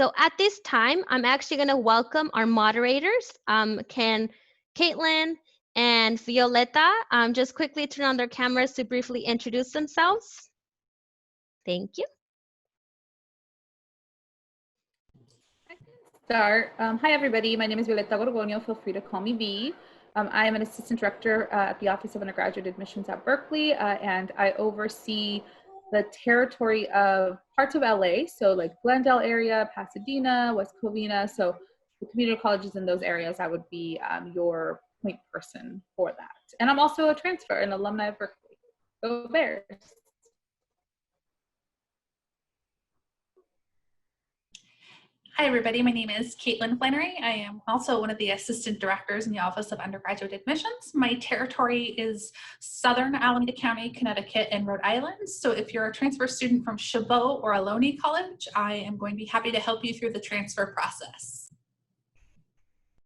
So at this time, I'm actually going to welcome our moderators, Caitlin and Violeta. Just quickly turn on their cameras to briefly introduce themselves. Thank you. Start. Hi, everybody. My name is Violeta Gorgonio. Feel free to call me V. I am an assistant director at the Office of Undergraduate Admissions at Berkeley, and I oversee the territory of parts of LA, so like Glendale area, Pasadena, West Covina. So the community colleges in those areas, I would be your point person for that. And I'm also a transfer, an alumni of Berkeley. Go Bears. Hi, everybody. My name is Caitlin Flannery. I am also one of the assistant directors in the Office of Undergraduate Admissions. My territory is Southern Alameda County, Connecticut, and Rhode Island. So if you're a transfer student from Chabot or Ohlone College, I am going to be happy to help you through the transfer process.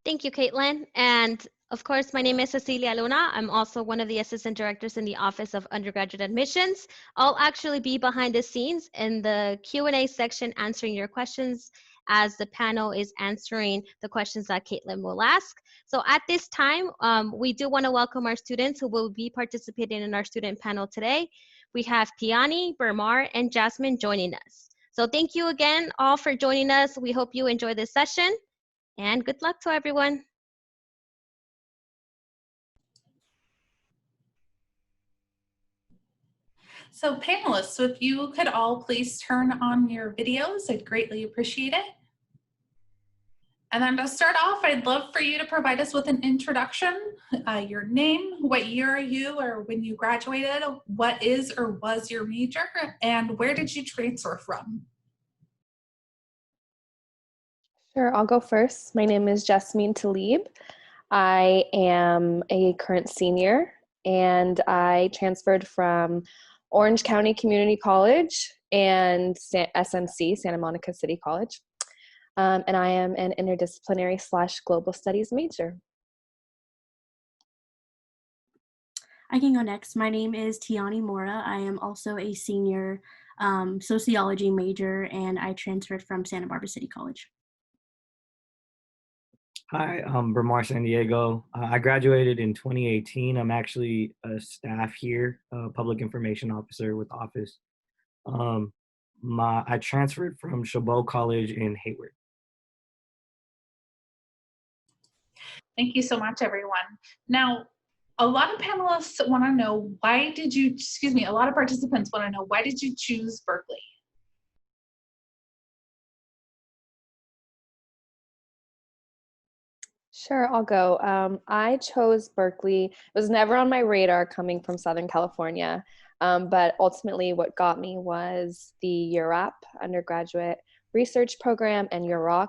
Thank you, Caitlin. And of course, my name is Cecilia Luna. I'm also one of the assistant directors in the Office of Undergraduate Admissions. I'll actually be behind the scenes in the Q&A section answering your questions as the panel is answering the questions that Caitlin will ask. So at this time, we do want to welcome our students who will be participating in our student panel today. We have Tiani, Bermar, and Jasmine joining us. So thank you again all for joining us. We hope you enjoy this session, and good luck to everyone. So panelists, so if you could all please turn on your videos, I'd greatly appreciate it. And then to start off, I'd love for you to provide us with an introduction, your name, what year are you or when you graduated, what is or was your major, and where did you transfer from? Sure, I'll go first. My name is Jasmine Talib. I am a current senior, and I transferred from Orange County Community College and SMC, Santa Monica City College. And I am an interdisciplinary / global studies major. I can go next. My name is Tiani Mora. I am also a senior sociology major, and I transferred from Santa Barbara City College. Hi, I'm Bermar San Diego. I graduated in 2018. I'm actually a staff here, a public information officer with the office. I transferred from Chabot College in Hayward. Thank you so much, everyone. Now, a lot of panelists want to know a lot of participants want to know, why did you choose Berkeley? Sure, I'll go. I chose Berkeley. It was never on my radar coming from Southern California, but ultimately what got me was the URAP, undergraduate research program, and UROC,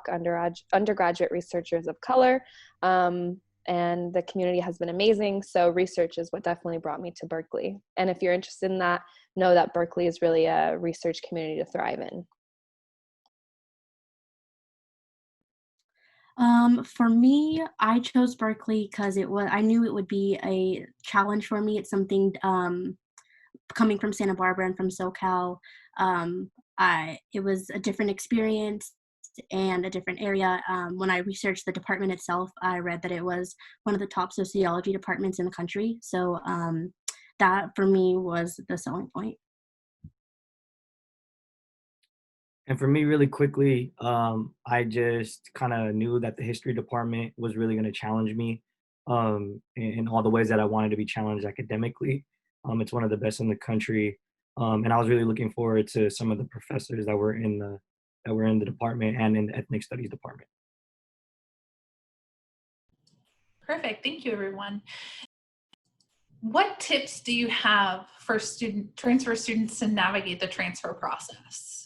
undergraduate researchers of color. And the community has been amazing. So research is what definitely brought me to Berkeley. And if you're interested in that, know that Berkeley is really a research community to thrive in. For me, I chose Berkeley because I knew it would be a challenge for me. It's something coming from Santa Barbara and from SoCal. It was a different experience and a different area. When I researched the department itself, I read that it was one of the top sociology departments in the country. So that for me was the selling point. And for me, really quickly, I just kind of knew that the history department was really going to challenge me in all the ways that I wanted to be challenged academically. It's one of the best in the country. And I was really looking forward to some of the professors that were in the department and in the ethnic studies department. Perfect. Thank you, everyone. What tips do you have for transfer students to navigate the transfer process?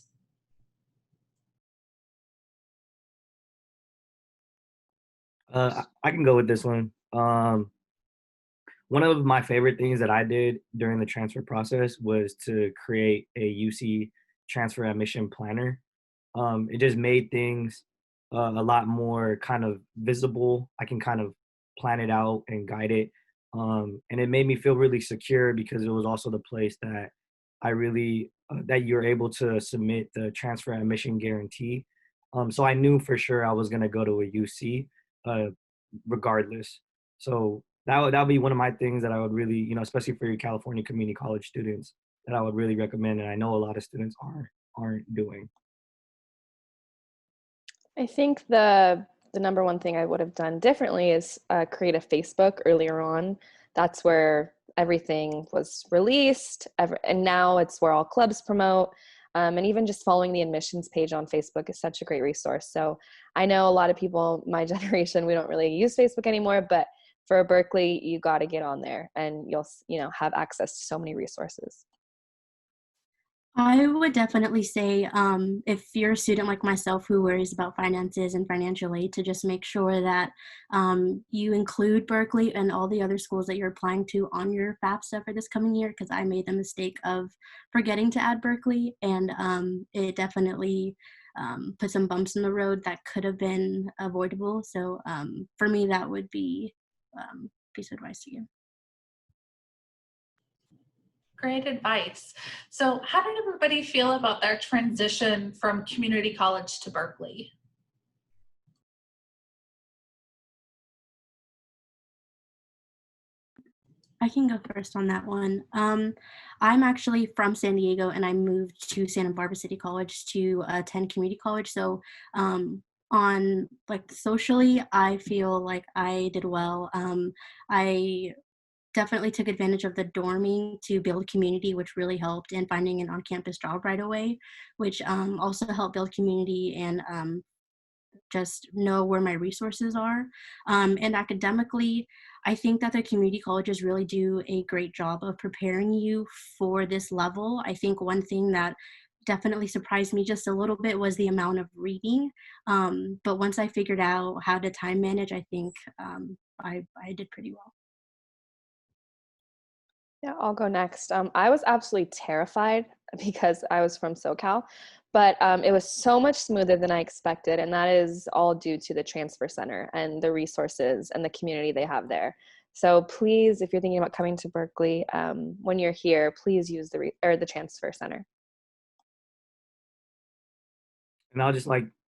I can go with this one. One of my favorite things that I did during the transfer process was to create a UC transfer admission planner. It just made things a lot more kind of visible. I can kind of plan it out and guide it. And it made me feel really secure because it was also the place that that you're able to submit the transfer admission guarantee So I knew for sure I was gonna go to a UC, regardless. So that would be one of my things that I would really, especially for your California community college students, that I would really recommend, and I know a lot of students aren't doing. I think the number one thing I would have done differently is create a Facebook earlier on. That's where everything was released, and now it's where all clubs promote. And even just following the admissions page on Facebook is such a great resource. So I know a lot of people, my generation, we don't really use Facebook anymore, but for Berkeley, you got to get on there, and you'll have access to so many resources. I would definitely say if you're a student like myself who worries about finances and financial aid, to just make sure that you include Berkeley and all the other schools that you're applying to on your FAFSA for this coming year, because I made the mistake of forgetting to add Berkeley, and it definitely put some bumps in the road that could have been avoidable. So for me, that would be a piece of advice to you. Great advice. So how did everybody feel about their transition from community college to Berkeley? I can go first on that one. I'm actually from San Diego, and I moved to Santa Barbara City College to attend community college. So on like socially, I feel like I did well. I definitely took advantage of the dorming to build community, which really helped, and finding an on-campus job right away, which also helped build community and just know where my resources are. And academically, I think that the community colleges really do a great job of preparing you for this level. I think one thing that definitely surprised me just a little bit was the amount of reading. But once I figured out how to time manage, I think I did pretty well. Yeah, I'll go next. I was absolutely terrified because I was from SoCal, but it was so much smoother than I expected, and that is all due to the transfer center and the resources and the community they have there. So please, if you're thinking about coming to Berkeley, when you're here, please use the transfer center. And I'll just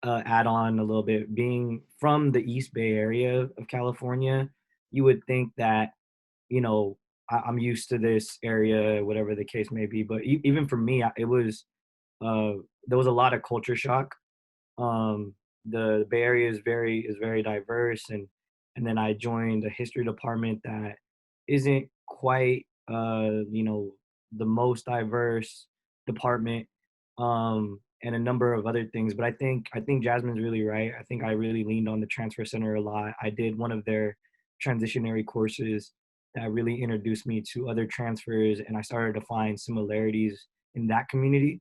add on a little bit. Being from the East Bay area of California, you would think that, you know, I'm used to this area, whatever the case may be. But even for me, it was there was a lot of culture shock. The Bay Area is very diverse, and then I joined a history department that isn't quite the most diverse department, and a number of other things. But I think Jasmine's really right. I think I really leaned on the transfer center a lot. I did one of their transitionary courses that really introduced me to other transfers, and I started to find similarities in that community.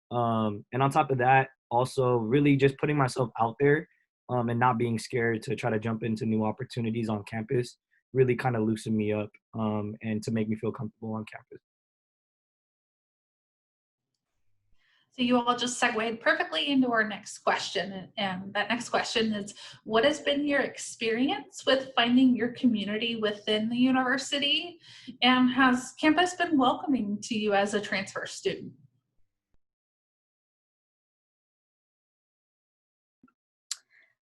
And on top of that, also really just putting myself out there, and not being scared to try to jump into new opportunities on campus really kind of loosened me up, and to make me feel comfortable on campus. So you all just segued perfectly into our next question. And that next question is, what has been your experience with finding your community within the university? And has campus been welcoming to you as a transfer student?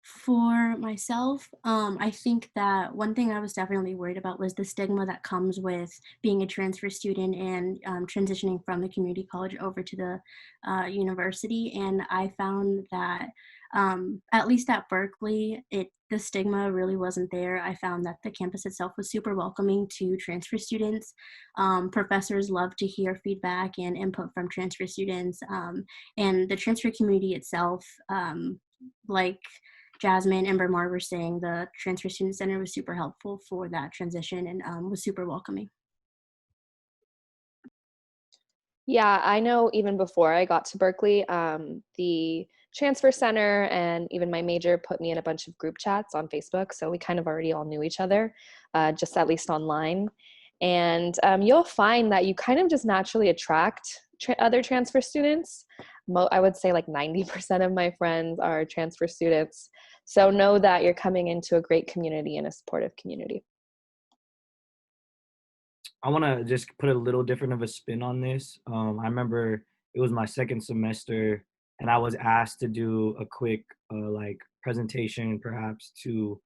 For myself, I think that one thing I was definitely worried about was the stigma that comes with being a transfer student and transitioning from the community college over to the university. And I found that at least at Berkeley, the stigma really wasn't there. I found that the campus itself was super welcoming to transfer students. Professors love to hear feedback and input from transfer students, and the transfer community itself, like Jasmine and Bermar were saying, the Transfer Student Center was super helpful for that transition and was super welcoming. Yeah, I know even before I got to Berkeley, the transfer center and even my major put me in a bunch of group chats on Facebook. So we kind of already all knew each other, just at least online. And you'll find that you kind of just naturally attract other transfer students. I would say like 90% of my friends are transfer students. So know that you're coming into a great community and a supportive community. I want to just put a little different of a spin on this. I remember it was my second semester, and I was asked to do a quick like presentation, perhaps to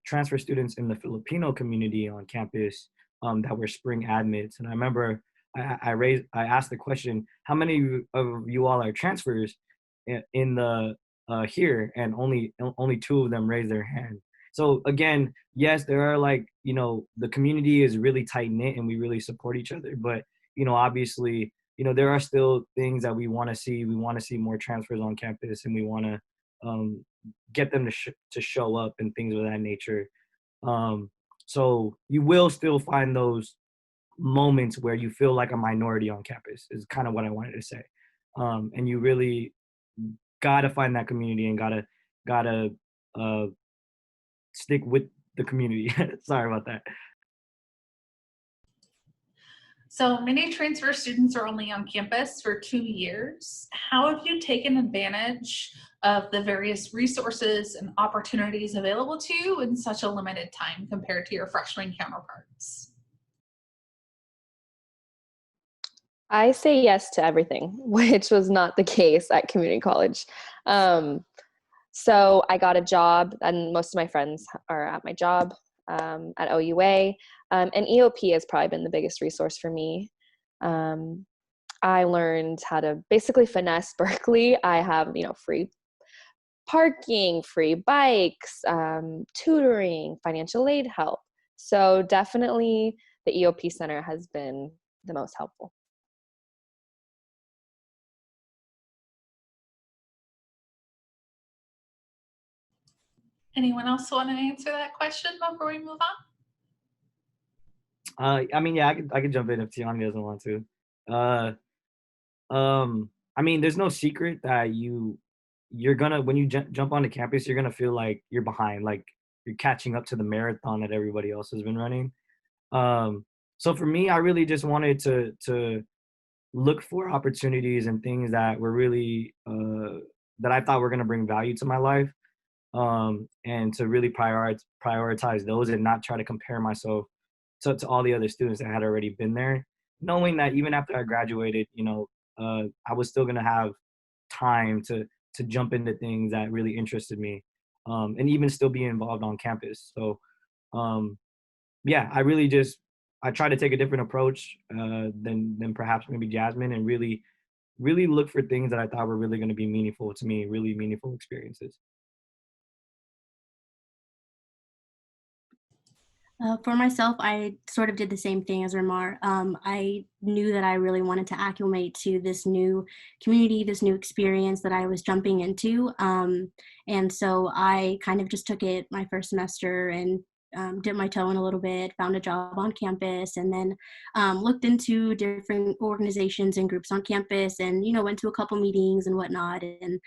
transfer students in the Filipino community on campus that were spring admits. And I remember I asked the question, how many of you all are transfers in the here? And only two of them raised their hand. So again, yes, there are like, you know, the community is really tight knit and we really support each other. But, you know, obviously, you know, there are still things that we want to see. We want to see more transfers on campus, and we want to get them to show up and things of that nature. Um, so you will still find those moments where you feel like a minority on campus is kind of what I wanted to say. And you really gotta find that community and gotta uh, stick with the community. Sorry about that. So many transfer students are only on campus for 2 years. How have you taken advantage of the various resources and opportunities available to you in such a limited time compared to your freshman counterparts? I say yes to everything, which was not the case at community college. So I got a job, and most of my friends are at my job at OUA. And EOP has probably been the biggest resource for me. I learned how to basically finesse Berkeley. I have, you know, free parking, free bikes, tutoring, financial aid help. So definitely the EOP Center has been the most helpful. Anyone else want to answer that question before we move on? I mean, yeah, I could jump in if Tiani doesn't want to. I mean, there's no secret that you're gonna when you jump onto campus, you're gonna feel like you're behind, like you're catching up to the marathon that everybody else has been running. So for me, I really just wanted to look for opportunities and things that were really that I thought were gonna bring value to my life, and to really prioritize those and not try to compare myself to all the other students that had already been there, knowing that even after I graduated, you know, I was still gonna have time to jump into things that really interested me, and even still be involved on campus. So yeah, I try to take a different approach than perhaps maybe Jasmine, and really look for things that I thought were really going to be meaningful to me, really meaningful experiences. For myself, I sort of did the same thing as Ramar. I knew that I really wanted to acclimate to this new community, this new experience that I was jumping into. And so I kind of just took it my first semester and dipped my toe in a little bit, found a job on campus, and then looked into different organizations and groups on campus, and went to a couple meetings and whatnot. And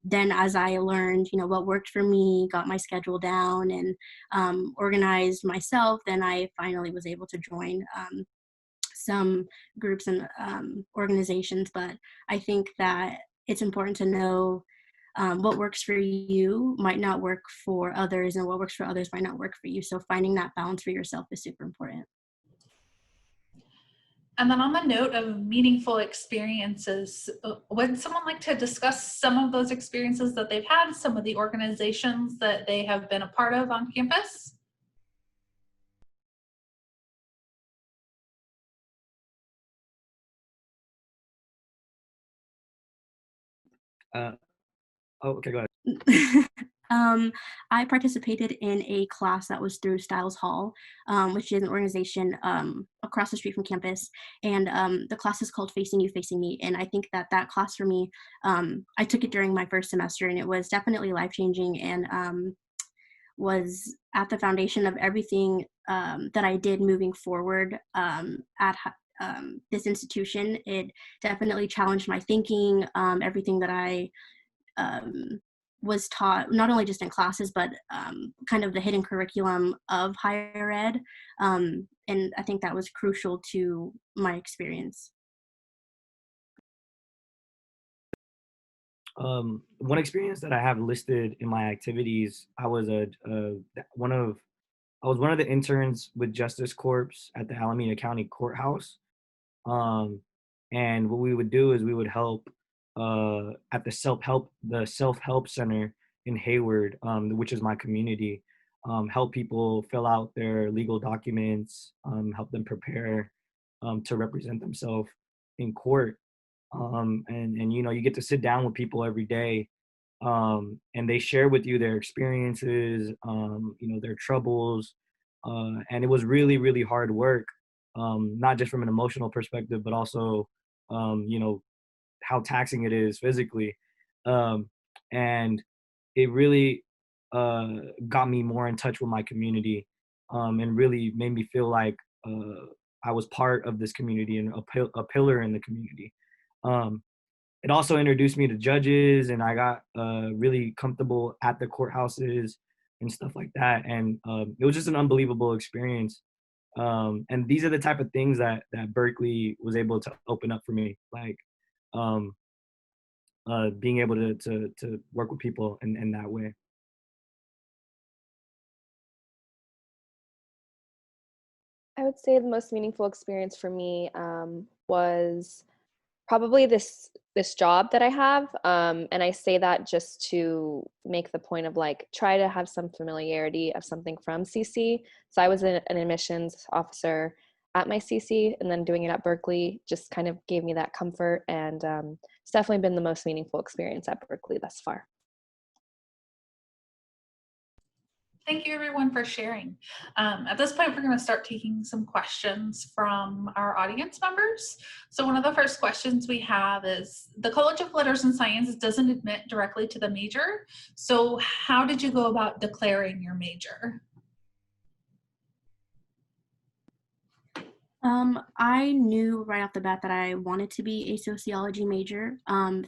then as I learned, what worked for me, got my schedule down, and organized myself, then I finally was able to join some groups and organizations. But I think that it's important to know what works for you might not work for others, and what works for others might not work for you. So finding that balance for yourself is super important. And then on the note of meaningful experiences, would someone like to discuss some of those experiences that they've had, some of the organizations that they have been a part of on campus? Oh, okay, go ahead. I participated in a class that was through Styles Hall, which is an organization across the street from campus. And the class is called Facing You, Facing Me. And I think that that class for me, I took it during my first semester, and it was definitely life-changing, and was at the foundation of everything that I did moving forward at this institution. It definitely challenged my thinking, everything that I was taught, not only just in classes, but kind of the hidden curriculum of higher ed. And I think that was crucial to my experience. One experience that I have listed in my activities, I was one of the interns with Justice Corps at the Alameda County Courthouse. And what we would do is we would help at the self-help center in Hayward, which is my community. Help people fill out their legal documents, help them prepare to represent themselves in court. And you know, you get to sit down with people every day, and they share with you their experiences, you know, their troubles, and it was really, really hard work, not just from an emotional perspective, but also, you know, how taxing it is physically, um, and it really got me more in touch with my community, and really made me feel like I was part of this community and a pillar in the community. Um, it also introduced me to judges, and I got really comfortable at the courthouses and stuff like that. And it was just an unbelievable experience. And these are the type of things that Berkeley was able to open up for me, like um, being able to work with people in that way. I would say the most meaningful experience for me was probably this job that I have, and I say that just to make the point of like try to have some familiarity of something from CC. So I was an admissions officer at my CC, and then doing it at Berkeley just kind of gave me that comfort, and it's definitely been the most meaningful experience at Berkeley thus far. Thank you everyone for sharing. At this point, we're going to start taking some questions from our audience members. So one of the first questions we have is, the College of Letters and Sciences doesn't admit directly to the major. So how did you go about declaring your major? I knew right off the bat that I wanted to be a sociology major.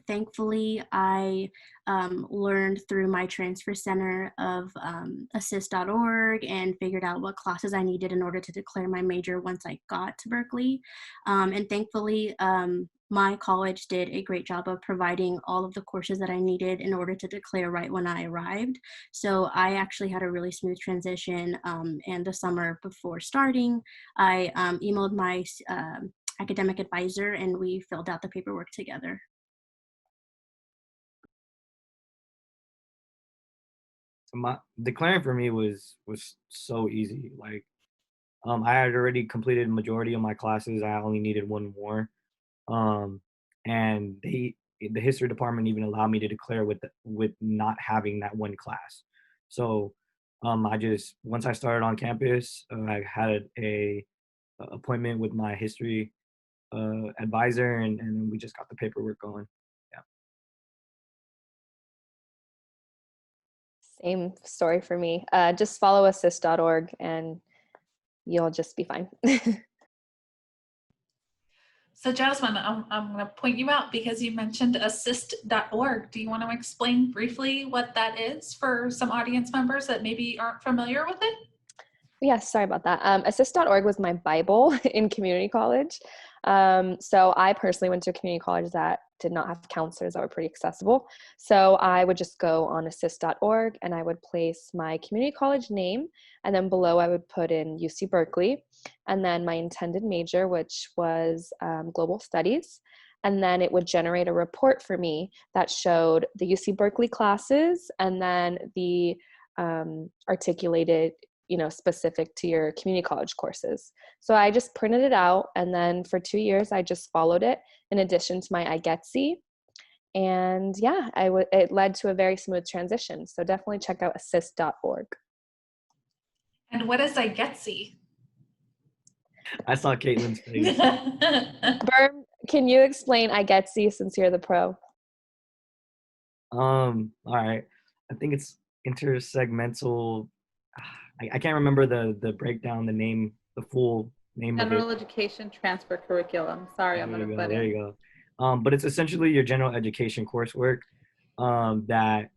Thankfully, I learned through my transfer center of assist.org and figured out what classes I needed in order to declare my major once I got to Berkeley. And thankfully, my college did a great job of providing all of the courses that I needed in order to declare right when I arrived. So I actually had a really smooth transition, and the summer before starting, I emailed my academic advisor and we filled out the paperwork together. So my declaring for me was so easy. Like I had already completed majority of my classes. I only needed one more. Um, and the history department even allowed me to declare with not having that one class. So I just, once I started on campus, I had a appointment with my history advisor, and we just got the paperwork going. Yeah. Same story for me. Just follow assist.org and you'll just be fine. So Jasmine, I'm going to point you out because you mentioned assist.org. Do you want to explain briefly what that is for some audience members that maybe aren't familiar with it? Yes, sorry about that. Assist.org was my Bible in community college. So I personally went to a community college that did not have counselors that were pretty accessible. So I would just go on assist.org and I would place my community college name, and then below I would put in UC Berkeley, and then my intended major, which was global studies. And then it would generate a report for me that showed the UC Berkeley classes and then the articulated, specific to your community college courses. So I just printed it out, and then for 2 years I just followed it in addition to my iGetsy. And yeah, it led to a very smooth transition. So definitely check out assist.org. And what is iGetsy? I saw Caitlin's face. Berm, can you explain iGetsy since you're the pro? All right. I think it's intersegmental. I can't remember the breakdown, the full name of it. General Education Transfer Curriculum. Sorry, I'm going to butt in. There you go. But it's essentially your general education coursework that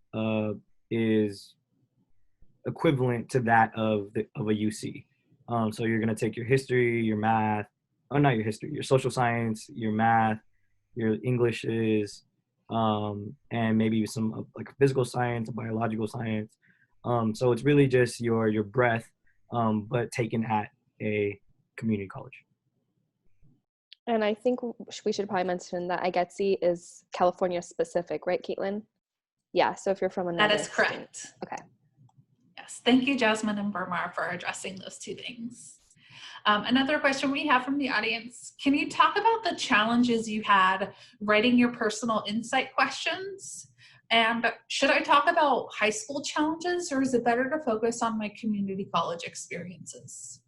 is equivalent to that of a UC. So you're going to take your history, your math, not your history, your social science, your math, your Englishes, and maybe some like physical science, biological science. So it's really just your breadth, but taken at a community college. And I think we should probably mention that IGETC is California specific, right, Caitlin? Yeah, so if you're from That another is correct. state. Okay. Yes, thank you, Jasmine and Burmar, for addressing those two things. Another question we have from the audience, can you talk about the challenges you had writing your personal insight questions? And should I talk about high school challenges, or is it better to focus on my community college experiences?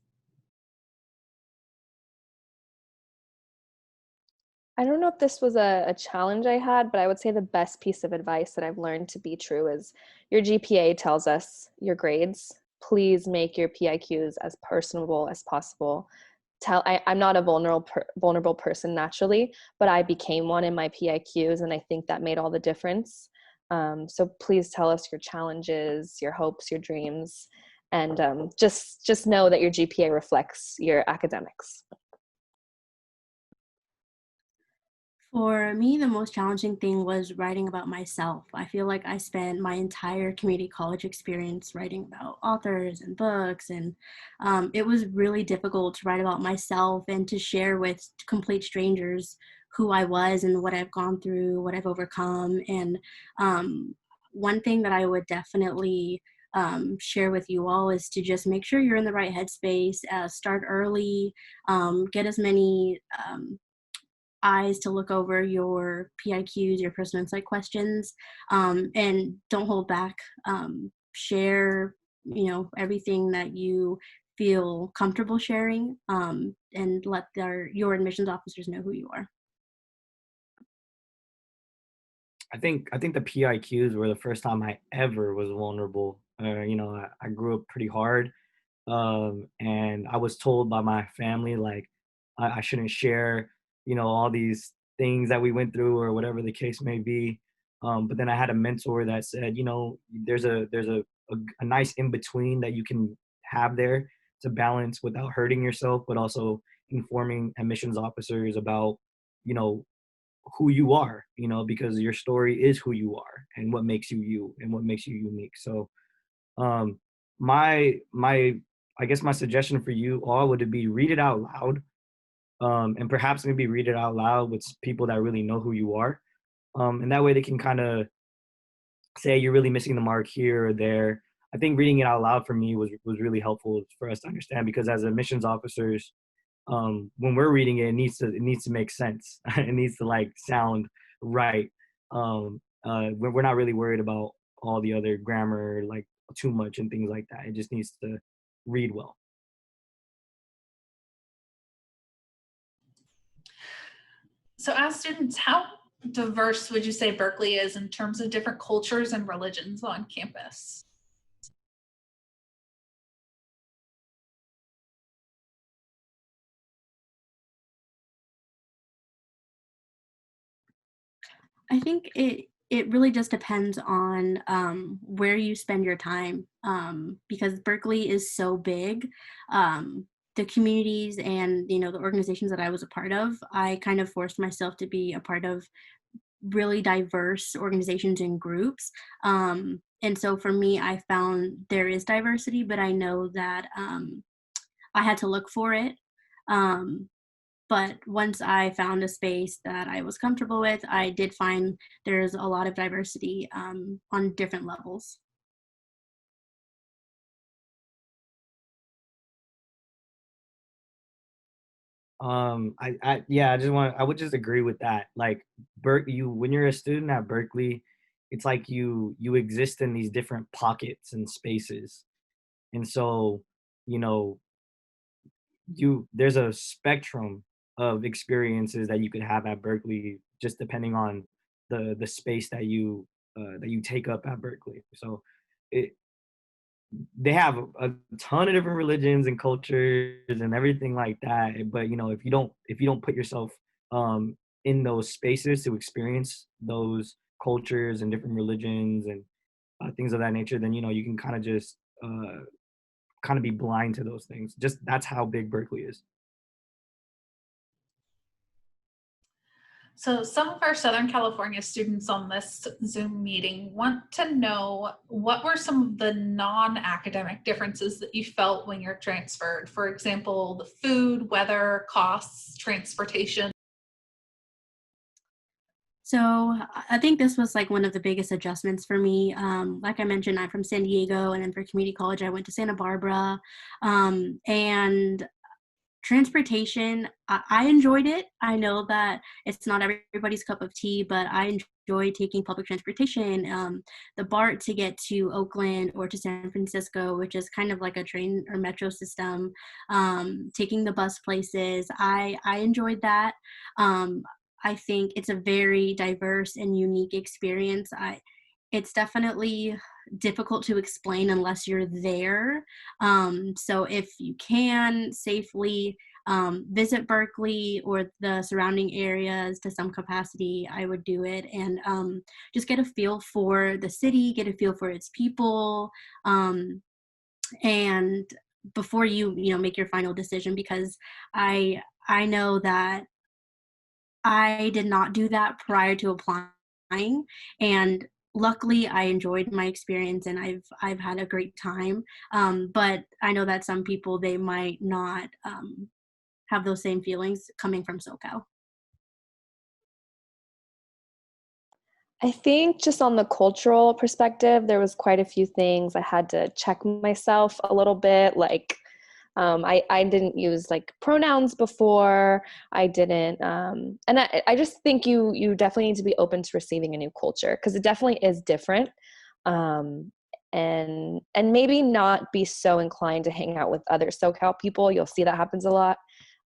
I don't know if this was a challenge I had, but I would say the best piece of advice that I've learned to be true is your GPA tells us your grades. Please make your PIQs as personable as possible. I'm not a vulnerable person naturally, but I became one in my PIQs, and I think that made all the difference. So please tell us your challenges, your hopes, your dreams, and just know that your GPA reflects your academics. For me, the most challenging thing was writing about myself. I feel like I spent my entire community college experience writing about authors and books, and it was really difficult to write about myself and to share with complete strangers who I was and what I've gone through, what I've overcome. And one thing that I would definitely share with you all is to just make sure you're in the right headspace, start early, get as many eyes to look over your PIQs, your personal insight questions, and don't hold back. Share, everything that you feel comfortable sharing, and let your admissions officers know who you are. I think the PIQs were the first time I ever was vulnerable. I grew up pretty hard, and I was told by my family like I shouldn't share, all these things that we went through or whatever the case may be. But then I had a mentor that said, there's a nice in between that you can have there to balance without hurting yourself, but also informing admissions officers about, you know, who you are, because your story is who you are and what makes you you and what makes you unique. So um my I guess my suggestion for you all would be read it out loud, and perhaps maybe read it out loud with people that really know who you are, and that way they can kind of say you're really missing the mark here or there. I think reading it out loud for me was really helpful for us to understand, because as admissions officers, when we're reading it, it needs to make sense. It needs to like sound right. We're not really worried about all the other grammar like too much and things like that. It just needs to read well. So as students, how diverse would you say Berkeley is in terms of different cultures and religions on campus? I think it really just depends on where you spend your time, because Berkeley is so big. The communities and the organizations that I was a part of, I kind of forced myself to be a part of really diverse organizations and groups. And so for me, I found there is diversity, but I know that I had to look for it. Um, but once I found a space that I was comfortable with, I did find there's a lot of diversity on different levels. I would just agree with that. Like when you're a student at Berkeley, it's like you exist in these different pockets and spaces. And so, you know, there's a spectrum of experiences that you could have at Berkeley, just depending on the space that you take up at Berkeley. So it they have a ton of different religions and cultures and everything like that. But if you don't put yourself in those spaces to experience those cultures and different religions and things of that nature, then you can kind of just kind of be blind to those things. Just that's how big Berkeley is. So some of our Southern California students on this Zoom meeting want to know what were some of the non-academic differences that you felt when you're transferred? For example, the food, weather, costs, transportation. So I think this was like one of the biggest adjustments for me. Like I mentioned, I'm from San Diego, and then for community college, I went to Santa Barbara. And transportation, I enjoyed it. I know that it's not everybody's cup of tea, but I enjoy taking public transportation. The BART to get to Oakland or to San Francisco, which is kind of like a train or metro system, taking the bus places. I enjoyed that. I think it's a very diverse and unique experience. It's definitely difficult to explain unless you're there. So if you can safely visit Berkeley or the surrounding areas to some capacity, I would do it, and just get a feel for the city, get a feel for its people, and before you make your final decision, because I know that I did not do that prior to applying, and luckily I enjoyed my experience and I've had a great time. But I know that some people, they might not have those same feelings coming from SoCal. I think just on the cultural perspective, there was quite a few things I had to check myself a little bit. Like, I didn't use like pronouns before. I didn't, and I just think you definitely need to be open to receiving a new culture, because it definitely is different, and maybe not be so inclined to hang out with other SoCal people. You'll see that happens a lot.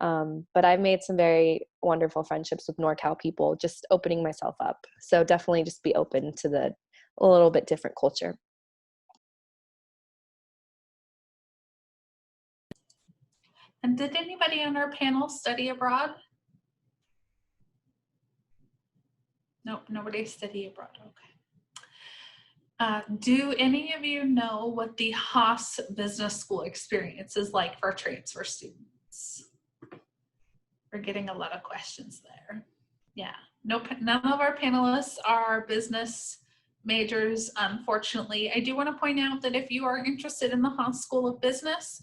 But I've made some very wonderful friendships with NorCal people, just opening myself up. So definitely just be open to a little bit different culture. And did anybody on our panel study abroad? Nope, nobody study abroad, okay. Do any of you know what the Haas Business School experience is like for transfer students? We're getting a lot of questions there. Yeah, nope, none of our panelists are business majors, unfortunately. I do want to point out that if you are interested in the Haas School of Business,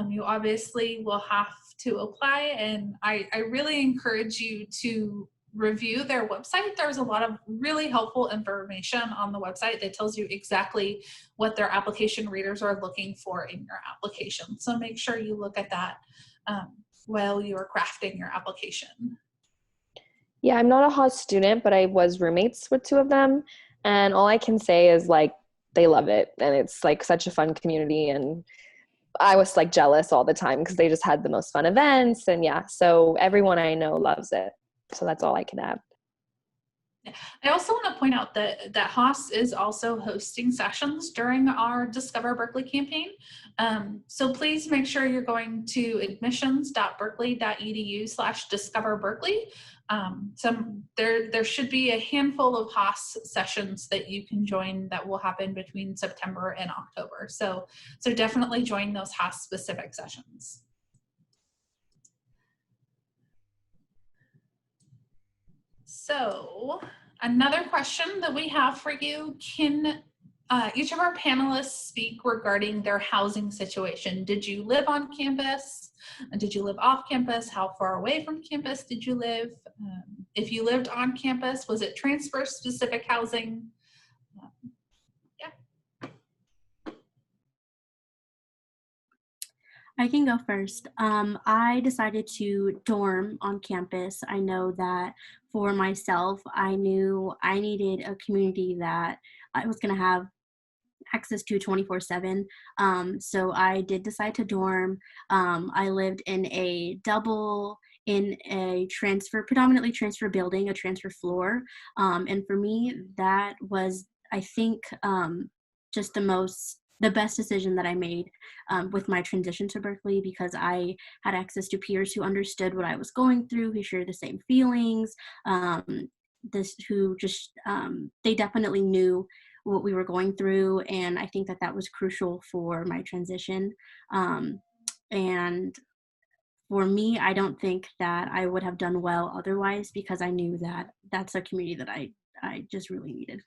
you obviously will have to apply, and I really encourage you to review their website. There's a lot of really helpful information on the website that tells you exactly what their application readers are looking for in your application. So make sure you look at that while you're crafting your application. Yeah, I'm not a Haas student, but I was roommates with two of them. And all I can say is like, they love it. And it's like such a fun community. And I was like jealous all the time because they just had the most fun events. And yeah, so everyone I know loves it. So that's all I can add. I also want to point out that Haas is also hosting sessions during our Discover Berkeley campaign. So please make sure you're going to admissions.berkeley.edu/discoverberkeley. There should be a handful of Haas sessions that you can join that will happen between September and October. So definitely join those Haas specific sessions. So another question that we have for you, can each of our panelists speak regarding their housing situation? Did you live on campus? Did you live off campus? How far away from campus did you live? If you lived on campus, was it transfer specific housing? I can go first. I decided to dorm on campus. I know that for myself, I knew I needed a community that I was going to have access to 24/7. So I did decide to dorm. I lived in a double in a predominantly transfer building, a transfer floor. And for me, that was, I think, just the best decision that I made with my transition to Berkeley, because I had access to peers who understood what I was going through, who shared the same feelings, they definitely knew what we were going through, and I think that was crucial for my transition. And for me, I don't think that I would have done well otherwise, because I knew that that's a community that I just really needed.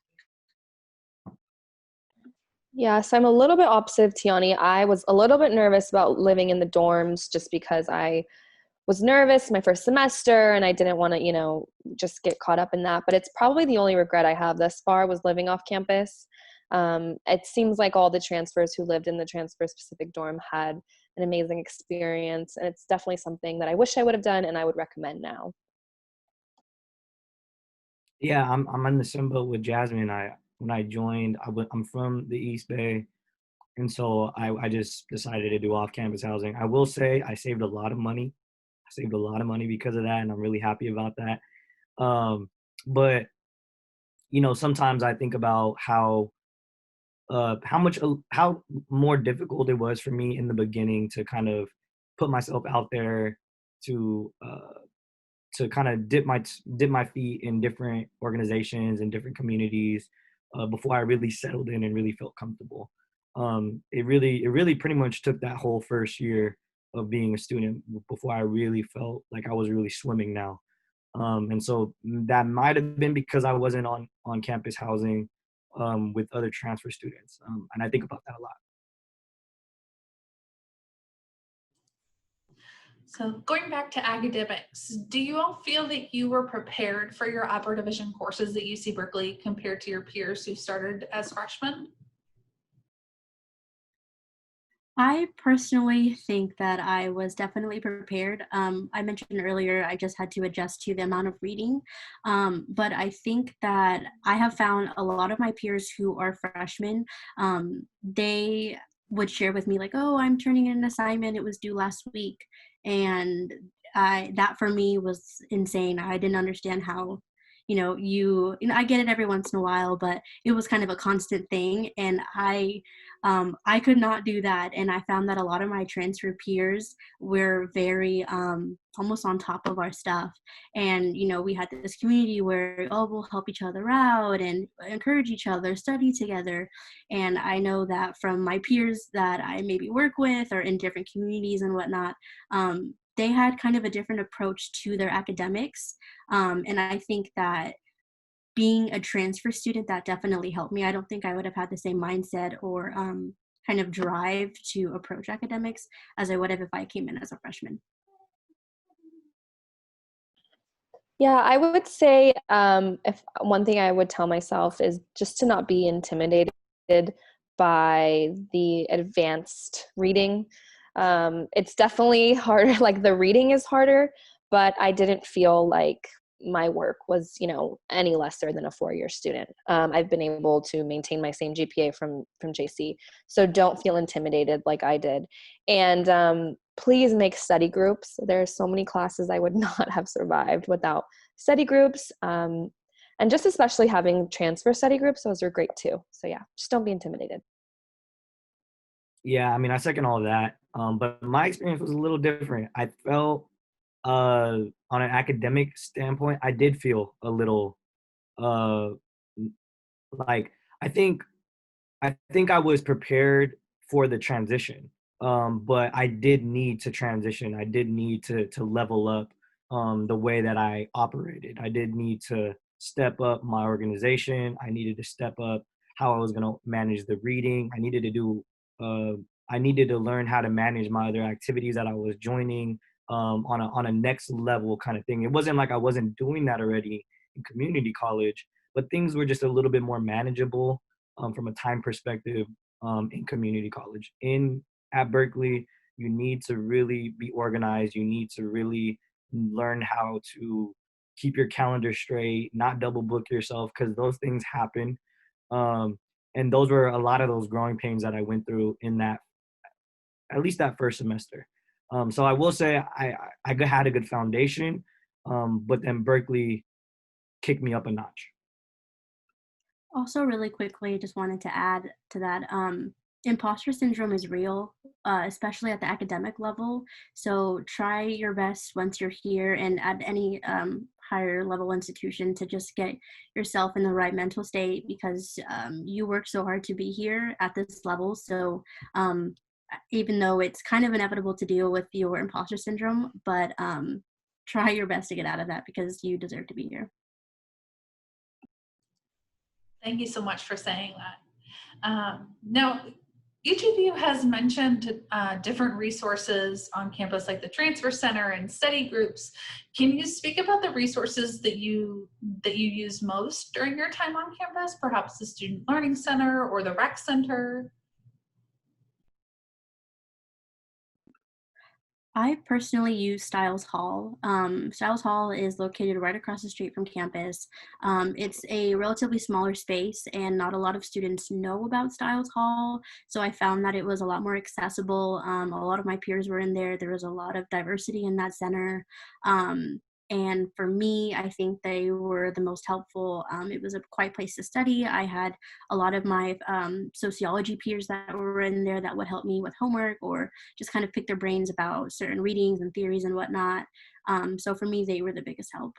Yeah, so I'm a little bit opposite of Tiani. I was a little bit nervous about living in the dorms just because I was nervous my first semester and I didn't want to, just get caught up in that. But it's probably the only regret I have thus far was living off campus. It seems like all the transfers who lived in the transfer specific dorm had an amazing experience. And it's definitely something that I wish I would have done and I would recommend now. Yeah, I'm in the same boat with Jasmine. When I joined, I'm from the East Bay, and so I just decided to do off-campus housing. I will say I saved a lot of money. I saved a lot of money because of that, and I'm really happy about that. But sometimes I think about how more difficult it was for me in the beginning to kind of put myself out there to kind of dip my feet in different organizations and different communities before I really settled in and really felt comfortable. It really pretty much took that whole first year of being a student before I really felt like I was really swimming now. And so that might have been because I wasn't on campus housing with other transfer students, and I think about that a lot. So going back to academics, do you all feel that you were prepared for your upper division courses at UC Berkeley compared to your peers who started as freshmen? I personally think that I was definitely prepared. I mentioned earlier I just had to adjust to the amount of reading, but I think that I have found a lot of my peers who are freshmen, they would share with me like, "Oh, I'm turning in an assignment. It was due last week," and that for me was insane. I didn't understand how. I get it every once in a while, but it was kind of a constant thing, and I could not do that. And I found that a lot of my transfer peers were very almost on top of our stuff. And, we had this community where, oh, we'll help each other out and encourage each other, study together. And I know that from my peers that I maybe work with or in different communities and whatnot, they had kind of a different approach to their academics. And I think that being a transfer student, that definitely helped me. I don't think I would have had the same mindset or kind of drive to approach academics as I would have if I came in as a freshman. Yeah, I would say if one thing I would tell myself is just to not be intimidated by the advanced reading. It's definitely harder, like the reading is harder, but I didn't feel like my work was, any lesser than a 4-year student. I've been able to maintain my same GPA from JC, so don't feel intimidated like I did. And please make study groups. There are so many classes I would not have survived without study groups. And just especially having transfer study groups, those are great too. So yeah, just don't be intimidated. Yeah, I mean, I second all of that. But my experience was a little different. I felt, on an academic standpoint, I did feel a little, uh, like I think I was prepared for the transition, but I did need to transition. I did need to level up the way that I operated. I did need to step up my organization. I needed to step up how I was going to manage the reading. Uh, I needed to learn how to manage my other activities that I was joining on a next level kind of thing. It wasn't like I wasn't doing that already in community college, but things were just a little bit more manageable from a time perspective in community college. At Berkeley, you need to really be organized. You need to really learn how to keep your calendar straight, not double book yourself because those things happen. Um, and those were a lot of those growing pains that I went through in that, at least that first semester. So I will say I had a good foundation, but then Berkeley kicked me up a notch. Also, really quickly, just wanted to add to that, imposter syndrome is real, especially at the academic level. So try your best once you're here and at any higher level institution to just get yourself in the right mental state, because you work so hard to be here at this level. So even though it's kind of inevitable to deal with your imposter syndrome, but try your best to get out of that because you deserve to be here. Thank you so much for saying that. Now, each of you has mentioned different resources on campus, like the Transfer Center and study groups. Can you speak about the resources that you use most during your time on campus? Perhaps the Student Learning Center or the Rec Center? I personally use Stiles Hall. Stiles Hall is located right across the street from campus. It's a relatively smaller space and not a lot of students know about Stiles Hall. So I found that it was a lot more accessible. A lot of my peers were in there. There was a lot of diversity in that center. And for me, I think they were the most helpful. It was a quiet place to study. I had a lot of my sociology peers that were in there that would help me with homework or just kind of pick their brains about certain readings and theories and whatnot. So for me, they were the biggest help.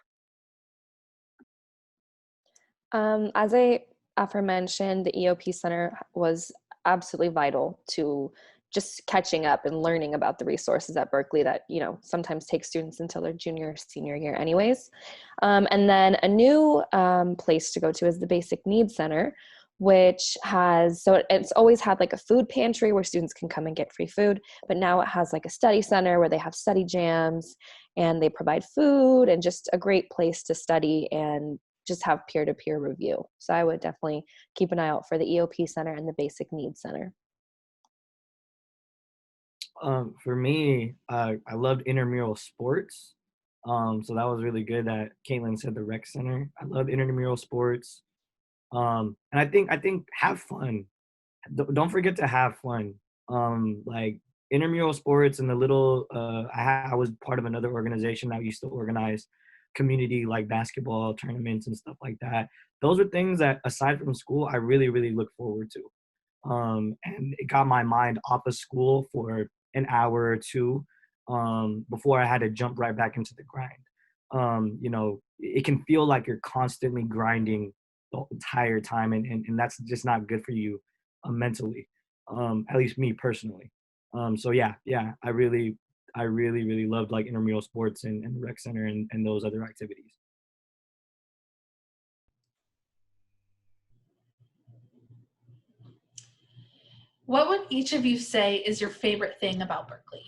As I aforementioned, the EOP Center was absolutely vital to just catching up and learning about the resources at Berkeley that, sometimes take students until their junior, senior year anyways. And then a new place to go to is the Basic Needs Center, which it's always had like a food pantry where students can come and get free food, but now it has like a study center where they have study jams and they provide food and just a great place to study and just have peer-to-peer review. So I would definitely keep an eye out for the EOP Center and the Basic Needs Center. For me, I loved intramural sports. So that was really good that Caitlin said the rec center. I love intramural sports. And I think have fun. Don't forget to have fun. Like intramural sports and the little, I was part of another organization that used to organize community like basketball tournaments and stuff like that. Those are things that aside from school, I really, really look forward to. And it got my mind off of school for an hour or two before I had to jump right back into the grind. It can feel like you're constantly grinding the entire time, and that's just not good for you mentally, at least me personally. So yeah, I really loved like intramural sports and the rec center and those other activities. What would each of you say is your favorite thing about Berkeley?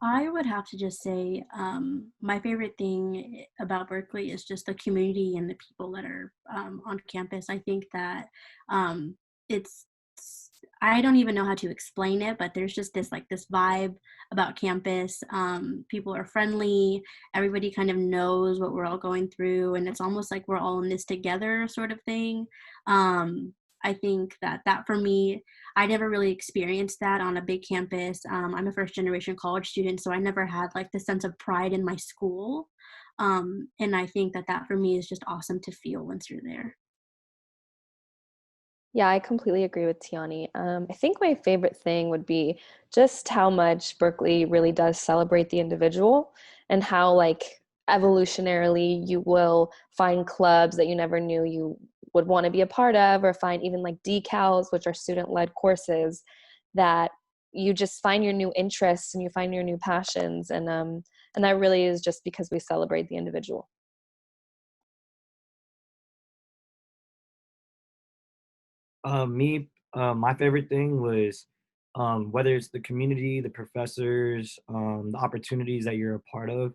I would have to just say my favorite thing about Berkeley is just the community and the people that are on campus. I think that it's, I don't even know how to explain it, but there's just this vibe about campus. People are friendly. Everybody kind of knows what we're all going through, and it's almost like we're all in this together sort of thing. I think that for me, I never really experienced that on a big campus. I'm a first generation college student, so I never had like the sense of pride in my school. And I think that for me is just awesome to feel once you're there. Yeah, I completely agree with Tiani. I think my favorite thing would be just how much Berkeley really does celebrate the individual and how like evolutionarily you will find clubs that you never knew you would want to be a part of, or find even like decals, which are student-led courses that you just find your new interests and you find your new passions. And that really is just because we celebrate the individual. My favorite thing was whether it's the community, the professors, the opportunities that you're a part of.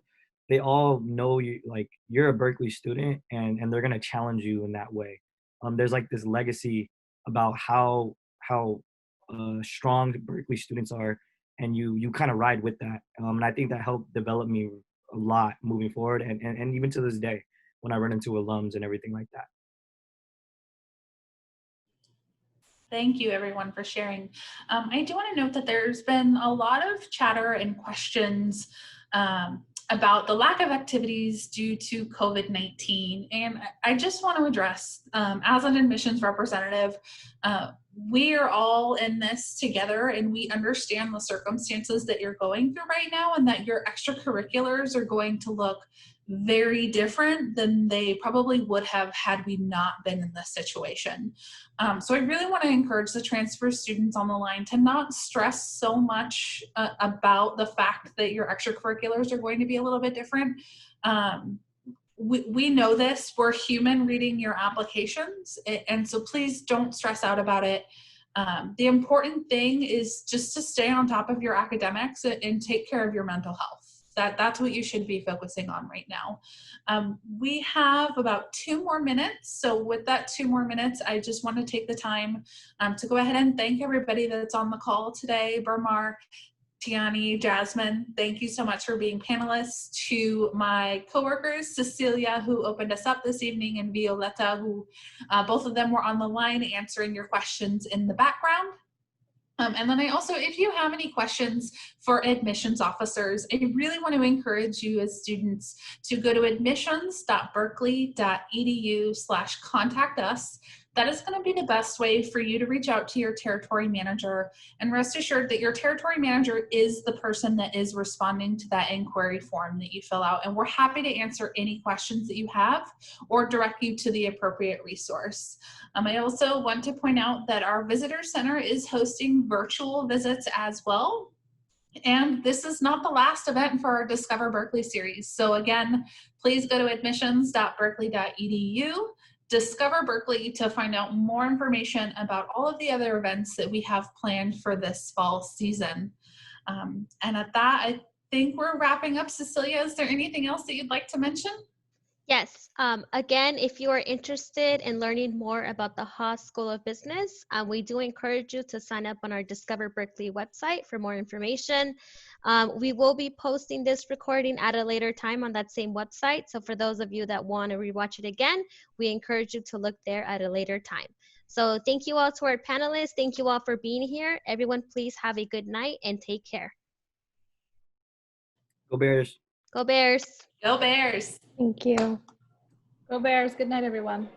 They all know you, like you're a Berkeley student, and they're gonna challenge you in that way. There's like this legacy about how strong Berkeley students are, and you kind of ride with that. And I think that helped develop me a lot moving forward, and even to this day when I run into alums and everything like that. Thank you, everyone, for sharing. I do want to note that there's been a lot of chatter and questions about the lack of activities due to COVID-19. And I just want to address, as an admissions representative, we are all in this together, and we understand the circumstances that you're going through right now, and that your extracurriculars are going to look very different than they probably would have had we not been in this situation. So I really want to encourage the transfer students on the line to not stress so much about the fact that your extracurriculars are going to be a little bit different. We know this, we're human reading your applications, and so please don't stress out about it. The important thing is just to stay on top of your academics and take care of your mental health. That's what you should be focusing on right now. We have about 2 more minutes. So with that 2 more minutes, I just want to take the time to go ahead and thank everybody that's on the call today. Burmar, Tiani, Jasmine, thank you so much for being panelists. To my coworkers, Cecilia, who opened us up this evening, and Violetta, who both of them were on the line answering your questions in the background. And then I also, if you have any questions for admissions officers, I really want to encourage you as students to go to admissions.berkeley.edu/contact us. That is going to be the best way for you to reach out to your territory manager, and rest assured that your territory manager is the person that is responding to that inquiry form that you fill out. And we're happy to answer any questions that you have or direct you to the appropriate resource. I also want to point out that our visitor center is hosting virtual visits as well. And this is not the last event for our Discover Berkeley series. So again, please go to admissions.berkeley.edu, Discover Berkeley, to find out more information about all of the other events that we have planned for this fall season. And at that, I think we're wrapping up. Cecilia, is there anything else that you'd like to mention? Yes. Again, if you are interested in learning more about the Haas School of Business, we do encourage you to sign up on our Discover Berkeley website for more information. We will be posting this recording at a later time on that same website. So for those of you that want to rewatch it again, we encourage you to look there at a later time. So thank you all to our panelists. Thank you all for being here. Everyone, please have a good night and take care. Go Bears. Go Bears. Go Bears. Thank you. Go Bears. Good night, everyone.